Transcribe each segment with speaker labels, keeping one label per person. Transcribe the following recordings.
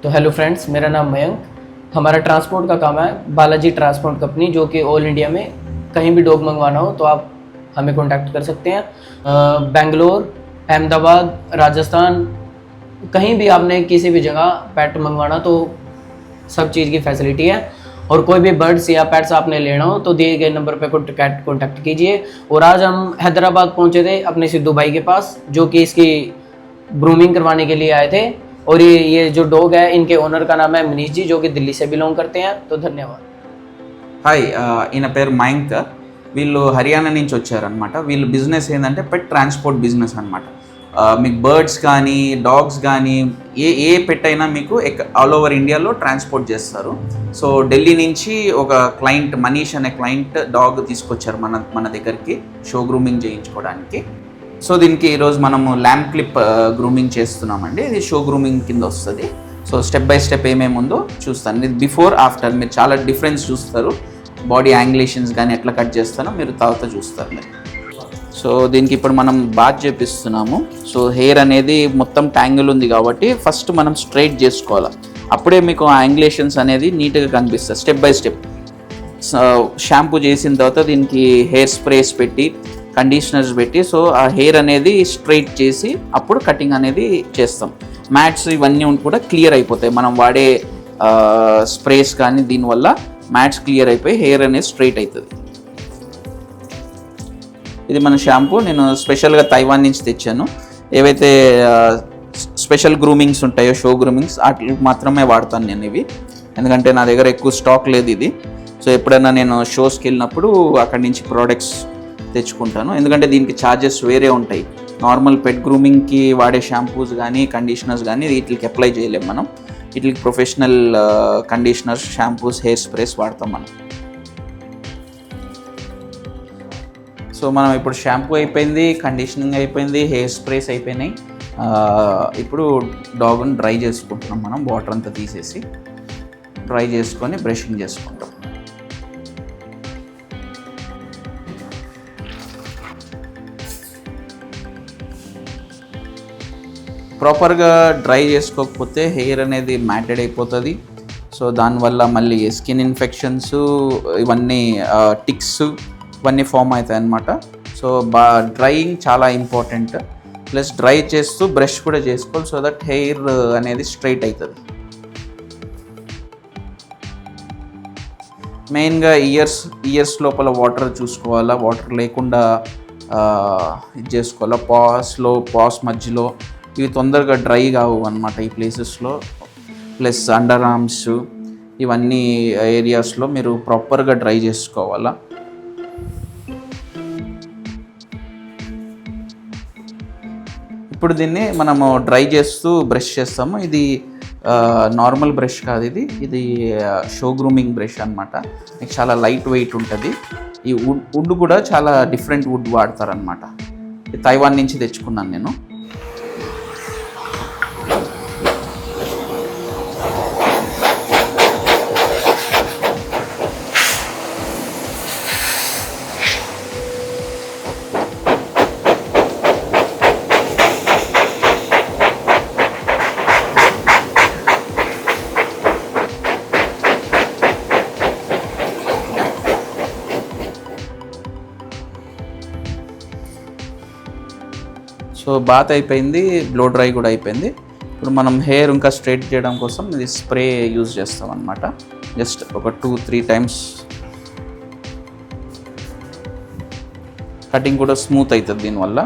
Speaker 1: तो hello friends, मेरा नाम मयंक। हमारा ट्रांसपोर्ट का काम है, बालाजी ट्रांसपोर्ट कंपनी, जो कि ऑल इंडिया में कहीं भी डॉग मंगवाना हो तो आप हमें कांटेक्ट कर सकते हैं। बेंगलोर, अहमदाबाद, राजस्थान, कहीं भी आपने किसी भी जगह पेट मंगवाना तो सब चीज़ की फैसिलिटी है। और कोई भी बर्ड्स या पेट्स आपने लेना हो तो दिए गए नंबर पे कॉन्टैक्ट कीजिए। और आज हम हैदराबाद पहुंचे थे अपने सिद्धू भाई के पास, जो कि इसकी ग्रूमिंग करवाने के लिए आए थे। और ये जो डॉग है, इनके ओनर का नाम है मनीष जी, जो कि दिल्ली से बिलोंग करते हैं। तो धन्यवाद।
Speaker 2: హాయ్, ఈయన పేరు మయాంక్. వీళ్ళు హర్యానా నుంచి వచ్చారనమాట. వీళ్ళు బిజినెస్ ఏంటంటే పెట్ ట్రాన్స్పోర్ట్ బిజినెస్ అనమాట. మీకు బర్డ్స్ కానీ డాగ్స్ కానీ ఏ పెట్ అయినా మీకు ఆల్ ఓవర్ ఇండియాలో ట్రాన్స్పోర్ట్ చేస్తారు. సో ఢిల్లీ నుంచి ఒక క్లయింట్, మనీష్ అనే క్లయింట్ డాగ్ తీసుకొచ్చారు మన దగ్గరికి షో గ్రూమింగ్ చేయించుకోవడానికి. సో దీనికి ఈరోజు మనము ల్యాంప్ క్లిప్ గ్రూమింగ్ చేస్తున్నామండి. ఇది షో గ్రూమింగ్ కింద వస్తుంది. సో స్టెప్ బై స్టెప్ ఏమేమి ఉందో చూస్తాను. ఇది బిఫోర్ ఆఫ్టర్ మీరు చాలా డిఫరెన్స్ చూస్తారు. బాడీ యాంగులేషన్స్ కానీ ఎట్లా కట్ చేస్తానో మీరు తర్వాత చూస్తారు మీరు. సో దీనికి ఇప్పుడు మనం బాత్ చేపిస్తున్నాము. సో హెయిర్ అనేది మొత్తం ట్యాంగిల్ ఉంది కాబట్టి ఫస్ట్ మనం స్ట్రైట్ చేసుకోవాలి. అప్పుడే మీకు యాంగులేషన్స్ అనేది నీట్గా కనిపిస్తుంది స్టెప్ బై స్టెప్. షాంపూ చేసిన తర్వాత దీనికి హెయిర్ స్ప్రేస్ పెట్టి, కండిషనర్స్ పెట్టి, సో ఆ హెయిర్ అనేది స్ట్రైట్ చేసి అప్పుడు కటింగ్ అనేది చేస్తాం. మ్యాట్స్ ఇవన్నీ కూడా క్లియర్ అయిపోతాయి. మనం వాడే స్ప్రేస్ కానీ దీనివల్ల మ్యాట్స్ క్లియర్ అయిపోయి హెయిర్ అనేది స్ట్రైట్ అవుతుంది. ఇది మన షాంపూ నేను స్పెషల్గా తైవాన్ నుంచి తెచ్చాను. ఏవైతే స్పెషల్ గ్రూమింగ్స్ ఉంటాయో, షో గ్రూమింగ్స్, వాటికి మాత్రమే వాడతాను నేను ఇవి. ఎందుకంటే నా దగ్గర ఎక్కువ స్టాక్ లేదు ఇది. సో ఎప్పుడైనా నేను షోస్కి వెళ్ళినప్పుడు అక్కడి నుంచి ప్రోడక్ట్స్ తెచ్చుకుంటాను. ఎందుకంటే దీనికి ఛార్జెస్ వేరే ఉంటాయి. నార్మల్ పెట్ గ్రూమింగ్కి వాడే షాంపూస్ కానీ కండిషనర్స్ కానీ వీటికి అప్లై చేయలేము మనం. వీటికి professional conditioners, shampoos, hair sprays వాడతాం మనం. సో మనం ఇప్పుడు షాంపూ అయిపోయింది, కండిషనింగ్ అయిపోయింది, హెయిర్ స్ప్రేస్ అయిపోయినాయి. ఇప్పుడు డాగ్ని డ్రై చేసుకుంటున్నాం మనం. వాటర్ అంతా తీసేసి డ్రై చేసుకొని బ్రషింగ్ చేసుకుంటాం. ప్రాపర్గా డ్రై చేసుకోకపోతే హెయిర్ అనేది మ్యాటెడ్ అయిపోతుంది. సో దానివల్ల మళ్ళీ స్కిన్ ఇన్ఫెక్షన్స్, ఇవన్నీ టిక్స్ ఇవన్నీ ఫామ్ అవుతాయి అన్నమాట. సో డ్రైయింగ్ చాలా ఇంపార్టెంట్. ప్లస్ డ్రై చేస్తూ బ్రష్ కూడా చేసుకోవాలి, సో దట్ హెయిర్ అనేది స్ట్రైట్ అవుతుంది. మెయిన్గా ఇయర్స్ లోపల వాటర్ చూసుకోవాలా. వాటర్ లేకుండా ఇది చేసుకోవాలా. పాస్ మధ్యలో ఇవి తొందరగా డ్రై కావు అన్నమాట ఈ ప్లేసెస్లో. ప్లస్ అండర్ ఆర్మ్స్ ఇవన్నీ ఏరియాస్లో మీరు ప్రాపర్గా డ్రై చేసుకోవాలా. ఇప్పుడు దీన్ని మనము డ్రై చేస్తూ బ్రష్ చేస్తాము. ఇది నార్మల్ బ్రష్ కాదు, ఇది షో గ్రూమింగ్ బ్రష్ అనమాట. మీకు చాలా లైట్ వెయిట్ ఉంటుంది. ఈ వుడ్ కూడా చాలా డిఫరెంట్ వుడ్ వాడతారనమాట. తైవాన్ నుంచి తెచ్చుకున్నాను నేను. సో బాత్ అయిపోయింది, బ్లో డ్రై కూడా అయిపోయింది. ఇప్పుడు మనం హెయిర్ ఇంకా స్ట్రైట్ చేయడం కోసం ఇది స్ప్రే యూజ్ చేస్తాం అన్నమాట. జస్ట్ ఒక 2-3 టైమ్స్ కటింగ్ కూడా స్మూత్ అవుతుంది దీనివల్ల.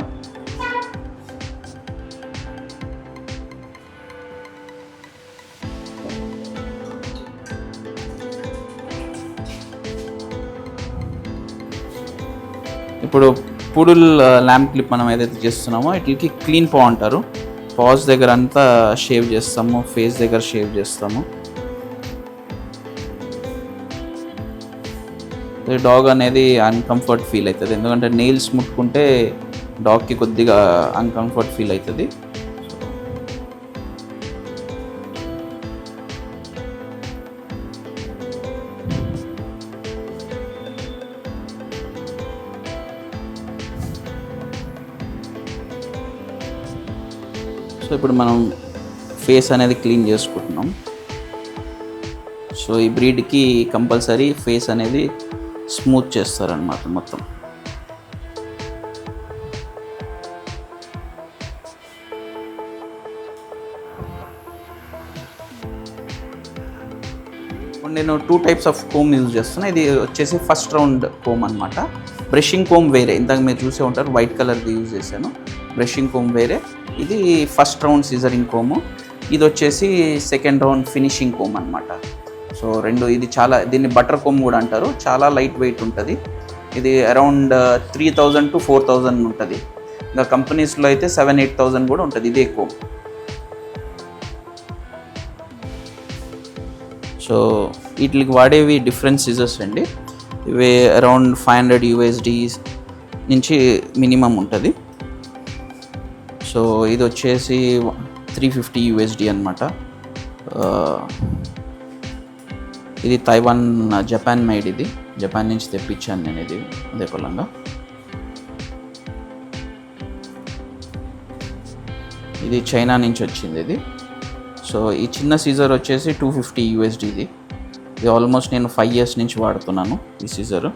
Speaker 2: ఇప్పుడు పూడుల్ ల్యాంప్ క్లిప్ మనం ఏదైతే చేస్తున్నామో వీటికి క్లీన్ పా అంటారు. పాస్ దగ్గర అంతా షేవ్ చేస్తాము, ఫేస్ దగ్గర షేవ్ చేస్తాము. డాగ్ అనేది అన్కంఫర్ట్ ఫీల్ అవుతుంది. ఎందుకంటే నెయిల్స్ ముట్టుకుంటే డాగ్కి కొద్దిగా అన్కంఫర్ట్ ఫీల్ అవుతుంది. సో ఇప్పుడు మనం ఫేస్ అనేది క్లీన్ చేసుకుంటున్నాం. సో ఈ బ్రీడ్కి కంపల్సరీ ఫేస్ అనేది స్మూత్ చేస్తారనమాట మొత్తం. నేను 2 టైప్స్ ఆఫ్ కోమ్ యూజ్ చేస్తున్నా. ఇది వచ్చేసి ఫస్ట్ రౌండ్ కోమ్ అనమాట. బ్రషింగ్ కోమ్ వేరే, ఇందాక మీరు చూసే ఉంటారు వైట్ కలర్ది యూజ్ చేశాను. బ్రషింగ్ కోమ్ వేరే, ఇది ఫస్ట్ రౌండ్ సీజరింగ్ కోము. ఇది వచ్చేసి సెకండ్ రౌండ్ ఫినిషింగ్ కోమ్ అనమాట. సో ఇది దీన్ని బటర్ కోమ్ కూడా అంటారు. చాలా లైట్ వెయిట్ ఉంటుంది. ఇది అరౌండ్ 3000 to 4000 ఉంటుంది. ఇంకా కంపెనీస్లో అయితే 7-8,000 కూడా ఉంటుంది ఇదే కోమ్. సో వీటికి వాడేవి డిఫరెంట్ సిజర్స్ అండి. ఇవి అరౌండ్ 500 USD నుంచి మినిమం ఉంటుంది. సో ఇది వచ్చేసి 350 USD అనమాట. ఇది తైవాన్ జపాన్ మేడ్, ఇది జపాన్ నుంచి తెప్పించాను నేను ఇది అదే పలంగా. ఇది చైనా నుంచి వచ్చింది ఇది. సో ఈ చిన్న సీజర్ వచ్చేసి 250 USD ఇది ఆల్మోస్ట్ నేను 5 years నుంచి వాడుతున్నాను ఈ సీజరు.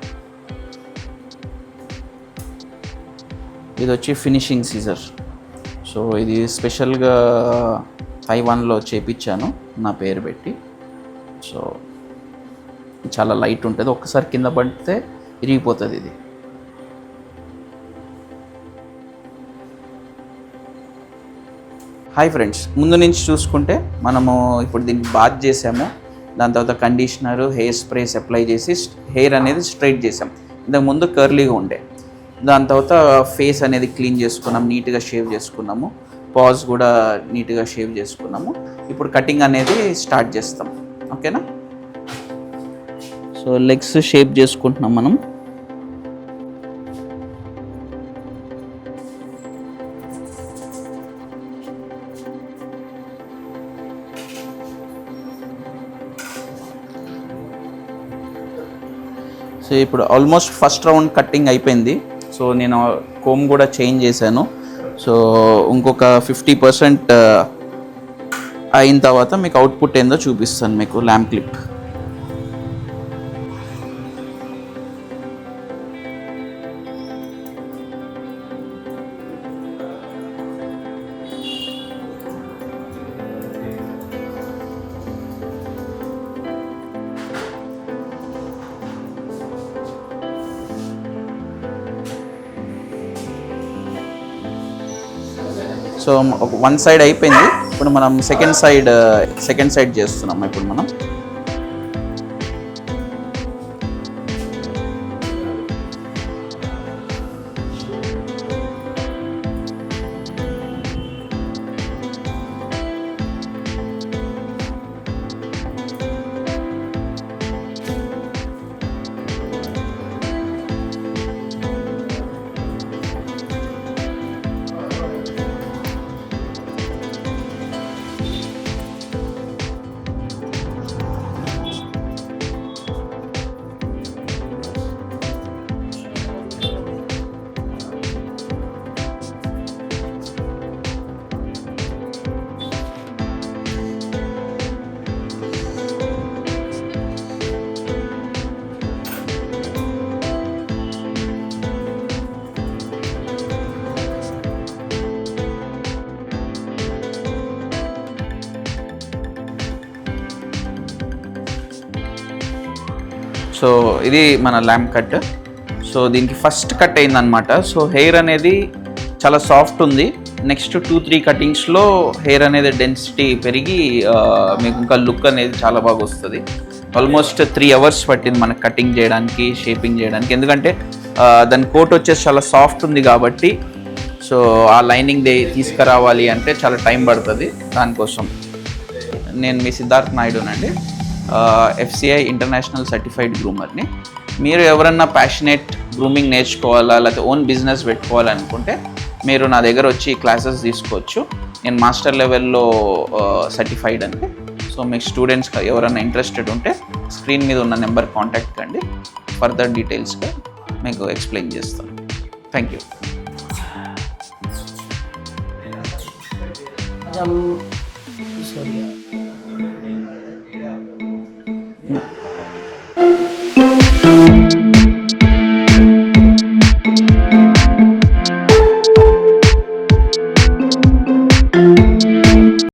Speaker 2: ఇది వచ్చి ఫినిషింగ్ సీజర్. సో ఇది స్పెషల్గా తైవాన్లో చేపించాను నా పేరు పెట్టి. సో చాలా లైట్ ఉంటుంది, ఒక్కసారి కింద పడితే ఇరిగిపోతుంది ఇది. హాయ్ ఫ్రెండ్స్, ముందు నుంచి చూసుకుంటే మనము ఇప్పుడు దీన్ని బాత్ చేసాము, దాని తర్వాత కండిషనర్, హెయిర్ స్ప్రేస్ అప్లై చేసి హెయిర్ అనేది స్ట్రైట్ చేసాం. ఇంతకు ముందు కర్లీగా ఉండే, దాని తర్వాత ఫేస్ అనేది క్లీన్ చేసుకున్నాం, నీట్గా షేవ్ చేసుకున్నాము, పాజ్ కూడా నీట్గా షేవ్ చేసుకున్నాము. ఇప్పుడు కటింగ్ అనేది స్టార్ట్ చేస్తాం, ఓకేనా. సో లెగ్స్ షేప్ చేసుకుంటున్నాం మనం. సో ఇప్పుడు ఆల్మోస్ట్ ఫస్ట్ రౌండ్ కట్టింగ్ అయిపోయింది. సో నేను కోమ్ కూడా చేంజ్ చేశాను. సో ఇంకొక 50% అయిన తర్వాత మీకు అవుట్పుట్ ఏందో చూపిస్తాను మీకు lamp clip. So one side అయిపోయింది. ఇప్పుడు మనం సెకండ్ సైడ్ చేస్తున్నాం ఇప్పుడు మనం. సో ఇది మన ల్యాంప్ కట్. సో దీనికి ఫస్ట్ కట్ అయిందనమాట. సో హెయిర్ అనేది చాలా సాఫ్ట్ ఉంది. నెక్స్ట్ 2-3 కటింగ్స్లో హెయిర్ అనేది డెన్సిటీ పెరిగి మీకు ఇంకా లుక్ అనేది చాలా బాగా వస్తుంది. ఆల్మోస్ట్ 3 hours పట్టింది మనకు కటింగ్ చేయడానికి, షేపింగ్ చేయడానికి. ఎందుకంటే దాని కోట్ వచ్చేసి చాలా సాఫ్ట్ ఉంది కాబట్టి, సో ఆ లైనింగ్ తీసుకురావాలి అంటే చాలా టైం పడుతుంది. దానికోసం నేను మీ సిద్ధార్థ్ నాయుడునండి, FCI ఇంటర్నేషనల్ సర్టిఫైడ్ గ్రూమర్ని. మీరు ఎవరన్నా ప్యాషనేట్ గ్రూమింగ్ నేర్చుకోవాలా లేకపోతే ఓన్ బిజినెస్ పెట్టుకోవాలనుకుంటే మీరు నా దగ్గర వచ్చి క్లాసెస్ తీసుకోవచ్చు. నేను మాస్టర్ లెవెల్లో సర్టిఫైడ్ అండి. సో మీకు స్టూడెంట్స్ ఎవరైనా ఇంట్రెస్టెడ్ ఉంటే స్క్రీన్ మీద ఉన్న నెంబర్ కాంటాక్ట్ కండి, ఫర్దర్ డీటెయిల్స్గా మీకు ఎక్స్ప్లెయిన్ చేస్తాను. Thank you.